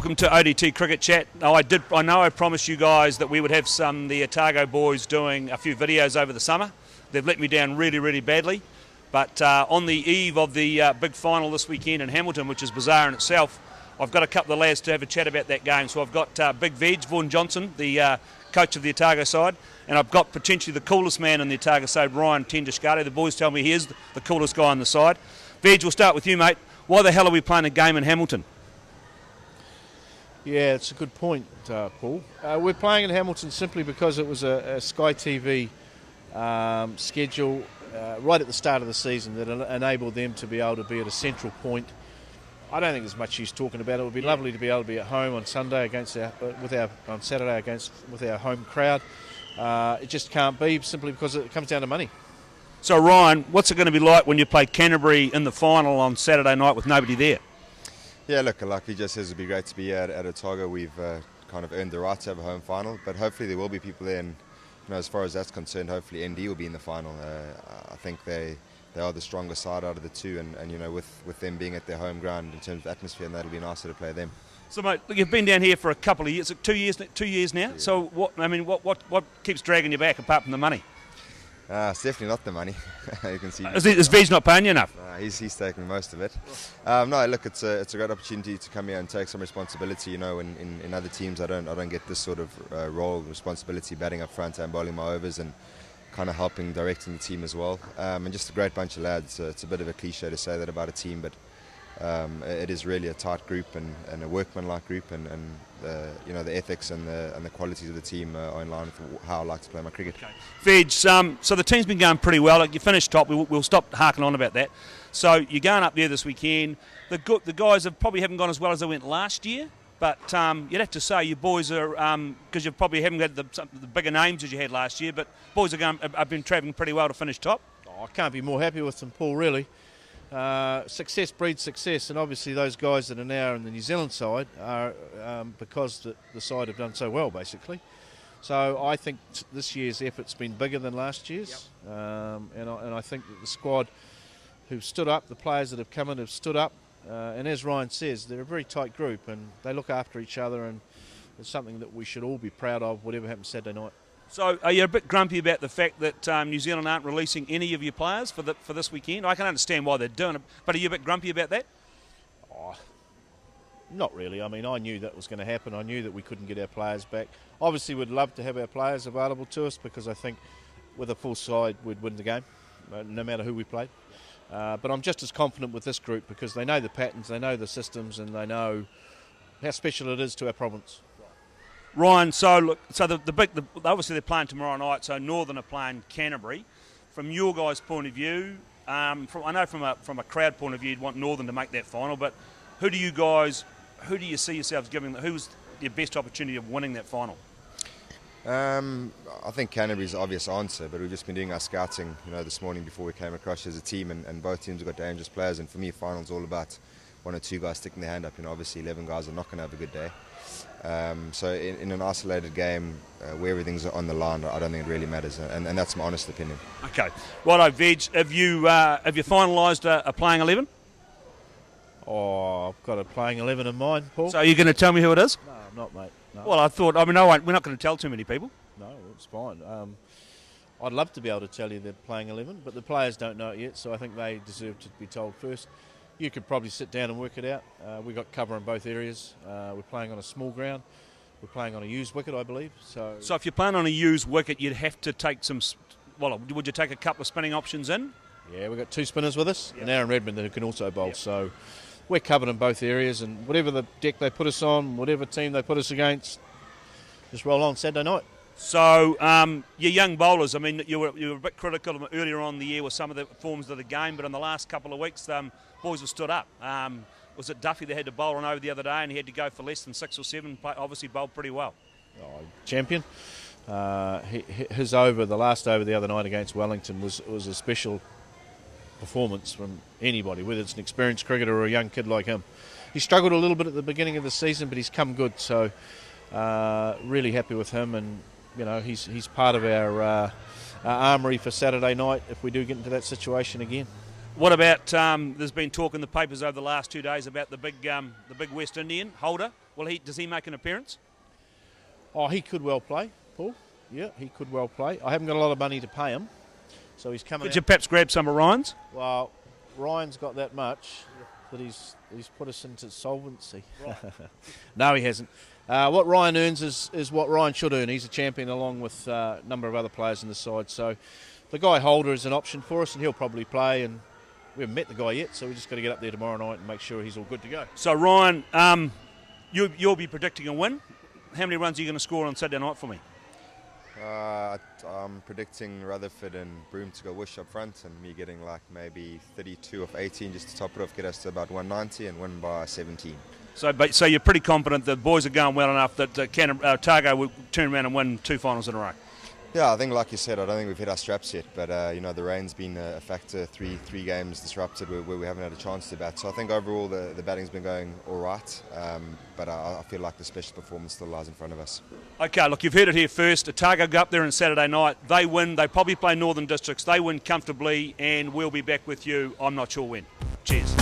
welcome to ODT Cricket Chat. I know I promised you guys that we would have the Otago boys doing a few videos over the summer. They've let me down really, really badly. But on the eve of the big final this weekend in Hamilton, which is bizarre in itself, I've got a couple of lads to have a chat about that game. So I've got Big Veg, Vaughn Johnson, the coach of the Otago side, and I've got potentially the coolest man in the Otago side, Doeschate. The boys tell me he is the coolest guy on the side. Veg, we'll start with you, mate. Why the hell are we playing a game in Hamilton? Yeah, it's a good point, Paul. We're playing in Hamilton simply because it was a Sky TV schedule right at the start of the season that enabled them to be able to be at a central point. I don't think there's much use talking about it. It would be lovely to be able to be at home on Sunday on Saturday with our home crowd. It just can't be simply because it comes down to money. So Ryan, what's it going to be like when you play Canterbury in the final on Saturday night with nobody there? Yeah, look, like he just says, it'd be great to be here at Otago. We've kind of earned the right to have a home final, but hopefully there will be people there. And as far as that's concerned, hopefully ND will be in the final. I think they are the stronger side out of the two, and with them being at their home ground in terms of atmosphere, and that'll be nicer to play them. So, mate, you've been down here for a couple of years, 2 years now. Yeah. So, what keeps dragging you back apart from the money? It's definitely not the money. You can see. Is Veg not paying you enough? He's taking most of it. No, look, it's a great opportunity to come here and take some responsibility. In other teams, I don't get this sort of role, responsibility, batting up front and bowling my overs and kind of helping directing the team as well. And just a great bunch of lads. It's a bit of a cliche to say that about a team, but it is really a tight group and a workman-like group, and the ethics and the qualities of the team are in line with how I like to play my cricket. Okay. Veg, so the team's been going pretty well. You finished top. We'll stop harking on about that. So you're going up there this weekend. The guys probably haven't gone as well as they went last year, but you'd have to say your boys are, because you probably haven't got the bigger names as you had last year, but boys have been travelling pretty well to finish top. I can't be more happy with them, Paul, really. Success breeds success, and obviously those guys that are now in the New Zealand side are because the side have done so well, basically. So I think this year's effort's been bigger than last year's. Yep. And I think that the squad who've stood up, the players that have come in have stood up, and as Ryan says, they're a very tight group and they look after each other, and it's something that we should all be proud of, whatever happens Saturday night. So are you a bit grumpy about the fact that New Zealand aren't releasing any of your players for this weekend? I can understand why they're doing it, but are you a bit grumpy about that? Oh, not really. I mean, I knew that was going to happen. I knew that we couldn't get our players back. Obviously, we'd love to have our players available to us because I think with a full side we'd win the game, no matter who we played. But I'm just as confident with this group because they know the patterns, they know the systems, and they know how special it is to our province. Ryan, so obviously they're playing tomorrow night. So Northern are playing Canterbury. From your guys' point of view, I know from a crowd point of view, you'd want Northern to make that final. But who do you see yourselves giving? Who's your best opportunity of winning that final? I think Canterbury's the obvious answer, but we've just been doing our scouting, this morning before we came across as a team, and both teams have got dangerous players. And for me, final's all about one or two guys sticking their hand up. Obviously 11 guys are not going to have a good day. So in an isolated game where everything's on the line, I don't think it really matters, and that's my honest opinion. Okay. Righto, Veg, have you finalised a playing 11? Oh, I've got a playing 11 in mind, Paul. So are you going to tell me who it is? No, I'm not, mate. No. Well, we're not going to tell too many people. No, it's fine. I'd love to be able to tell you they're playing 11, but the players don't know it yet, so I think they deserve to be told first. You could probably sit down and work it out. We've got cover in both areas. We're playing on a small ground. We're playing on a used wicket, I believe. So if you're playing on a used wicket, you'd have to take would you take a couple of spinning options in? Yeah, we've got two spinners with us, and Aaron Redmond who can also bowl. Yep. So we're covered in both areas, and whatever the deck they put us on, whatever team they put us against, just roll on Saturday night. So your young bowlers, I mean, you were a bit critical of them earlier on in the year with some of the forms of the game, but in the last couple of weeks, boys have stood up. Was it Duffy that had to bowl on over the other day and he had to go for less than 6 or 7, obviously bowled pretty well. Oh, champion. His over, the last over the other night against Wellington was a special performance from anybody, whether it's an experienced cricketer or a young kid like him. He struggled a little bit at the beginning of the season, but he's come good, so really happy with him, and he's part of our armoury for Saturday night if we do get into that situation again. What about, there's been talk in the papers over the last 2 days about the big West Indian, Holder, Does he make an appearance? Oh, he could well play, Paul. Yeah, he could well play. I haven't got a lot of money to pay him, so he's coming. Could you perhaps grab some of Ryan's? Well, Ryan's got that much that he's put us into solvency. Right. No, he hasn't. What Ryan earns is what Ryan should earn. He's a champion along with a number of other players in the side. So the guy Holder is an option for us, and he'll probably play. And we haven't met the guy yet, so we just got to get up there tomorrow night and make sure he's all good to go. So Ryan, you'll be predicting a win. How many runs are you going to score on Saturday night for me? I'm predicting Rutherford and Broome to go whoosh up front, and me getting like maybe 32 of 18 just to top it off, get us to about 190 and win by 17. So you're pretty confident the boys are going well enough that Otago will turn around and win 2 finals in a row? Yeah, I think like you said, I don't think we've hit our straps yet, but the rain's been a factor. Three games disrupted where we haven't had a chance to bat. So I think overall the batting's been going all right, but I feel like the special performance still lies in front of us. Okay, look, you've heard it here first. Otago go up there on Saturday night. They win. They probably play Northern Districts. They win comfortably, and we'll be back with you. I'm not sure when. Cheers.